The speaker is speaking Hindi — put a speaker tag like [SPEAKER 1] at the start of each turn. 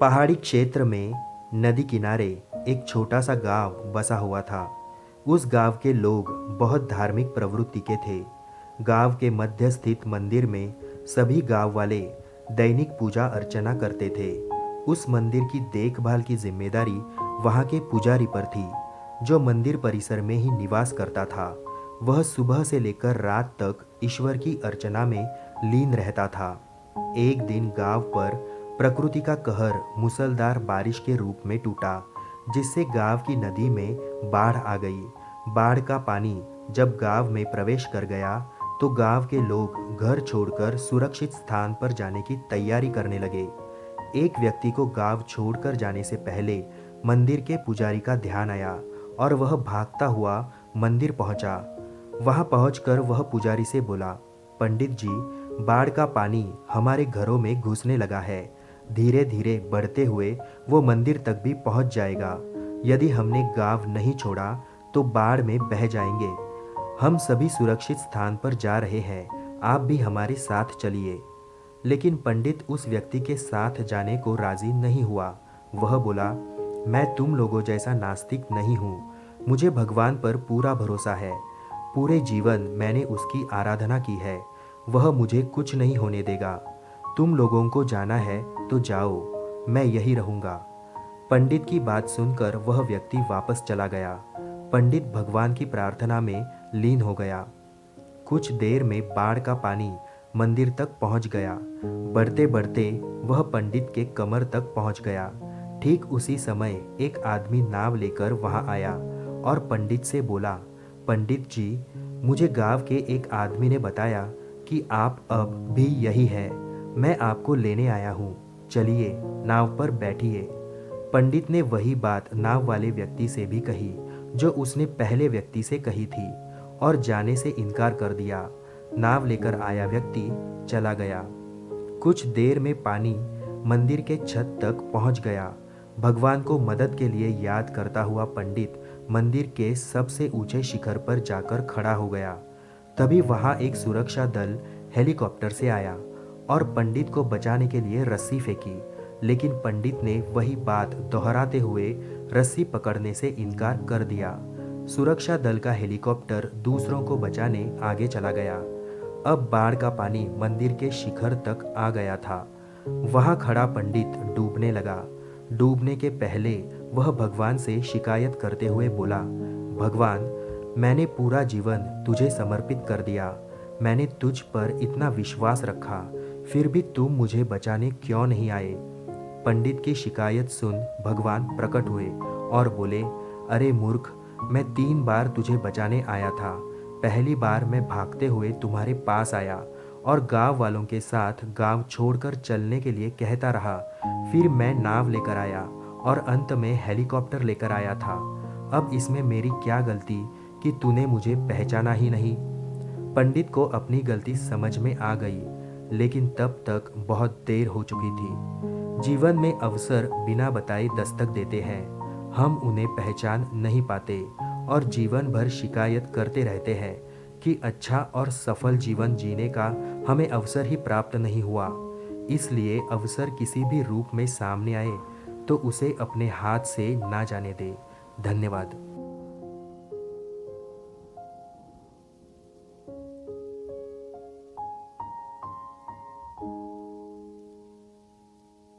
[SPEAKER 1] पहाड़ी क्षेत्र में नदी किनारे एक छोटा सा गांव बसा हुआ था। उस गांव के लोग बहुत धार्मिक प्रवृत्ति के थे। गांव के मध्य स्थित मंदिर में सभी गांव वाले दैनिक पूजा अर्चना करते थे। उस मंदिर की देखभाल की जिम्मेदारी वहां के पुजारी पर थी, जो मंदिर परिसर में ही निवास करता था। वह सुबह से लेकर रात तक ईश्वर की अर्चना में लीन रहता था। एक दिन गांव पर प्रकृति का कहर मूसलाधार बारिश के रूप में टूटा, जिससे गांव की नदी में बाढ़ आ गई। बाढ़ का पानी जब गांव में प्रवेश कर गया तो गांव के लोग घर छोड़कर सुरक्षित स्थान पर जाने की तैयारी करने लगे। एक व्यक्ति को गांव छोड़कर जाने से पहले मंदिर के पुजारी का ध्यान आया और वह भागता हुआ मंदिर पहुंचा। वहां पहुंचकर वह पुजारी से बोला, पंडित जी, बाढ़ का पानी हमारे घरों में घुसने लगा है। धीरे धीरे बढ़ते हुए वो मंदिर तक भी पहुंच जाएगा। यदि हमने गांव नहीं छोड़ा तो बाढ़ में बह जाएंगे। हम सभी सुरक्षित स्थान पर जा रहे हैं, आप भी हमारे साथ चलिए। लेकिन पंडित उस व्यक्ति के साथ जाने को राजी नहीं हुआ। वह बोला, मैं तुम लोगों जैसा नास्तिक नहीं हूँ। मुझे भगवान पर पूरा भरोसा है। पूरे जीवन मैंने उसकी आराधना की है। वह मुझे कुछ नहीं होने देगा। तुम लोगों को जाना है तो जाओ, मैं यही रहूंगा। पंडित की बात सुनकर वह व्यक्ति वापस चला गया। पंडित भगवान की प्रार्थना में लीन हो गया। कुछ देर में बाढ़ का पानी मंदिर तक पहुंच गया। बढ़ते बढ़ते वह पंडित के कमर तक पहुंच गया। ठीक उसी समय एक आदमी नाव लेकर वहां आया और पंडित से बोला, पंडित जी, मुझे गांव के एक आदमी ने बताया कि आप अब भी यही है। मैं आपको लेने आया हूँ, चलिए नाव पर बैठिए। पंडित ने वही बात नाव वाले व्यक्ति से भी कही जो उसने पहले व्यक्ति से कही थी और जाने से इनकार कर दिया। नाव लेकर आया व्यक्ति चला गया। कुछ देर में पानी मंदिर के छत तक पहुंच गया। भगवान को मदद के लिए याद करता हुआ पंडित मंदिर के सबसे ऊंचे शिखर पर जाकर खड़ा हो गया। तभी वहां एक सुरक्षा दल हेलीकॉप्टर से आया और पंडित को बचाने के लिए रस्सी फेंकी, लेकिन पंडित ने वही बात दोहराते हुए रस्सी पकड़ने से इनकार कर दिया। सुरक्षा दल का हेलीकॉप्टर दूसरों को बचाने आगे चला गया। अब बाढ़ का पानी मंदिर के शिखर तक आ गया था। वहां खड़ा पंडित डूबने लगा। डूबने के पहले वह भगवान से शिकायत करते हुए बोला, भगवान, मैंने पूरा जीवन तुझे समर्पित कर दिया। मैंने तुझ पर इतना विश्वास रखा, फिर भी तुम मुझे बचाने क्यों नहीं आए? पंडित की शिकायत सुन भगवान प्रकट हुए और बोले, अरे मूर्ख, मैं 3 बार तुझे बचाने आया था। पहली बार मैं भागते हुए तुम्हारे पास आया और गांव वालों के साथ गांव छोड़कर चलने के लिए कहता रहा। फिर मैं नाव लेकर आया और अंत में हेलीकॉप्टर लेकर आया था। अब इसमें मेरी क्या गलती कि तूने मुझे पहचाना ही नहीं? पंडित को अपनी गलती समझ में आ गई, लेकिन तब तक बहुत देर हो चुकी थी। जीवन में अवसर बिना बताए दस्तक देते हैं। हम उन्हें पहचान नहीं पाते और जीवन भर शिकायत करते रहते हैं कि अच्छा और सफल जीवन जीने का हमें अवसर ही प्राप्त नहीं हुआ। इसलिए अवसर किसी भी रूप में सामने आए तो उसे अपने हाथ से ना जाने दे। धन्यवाद।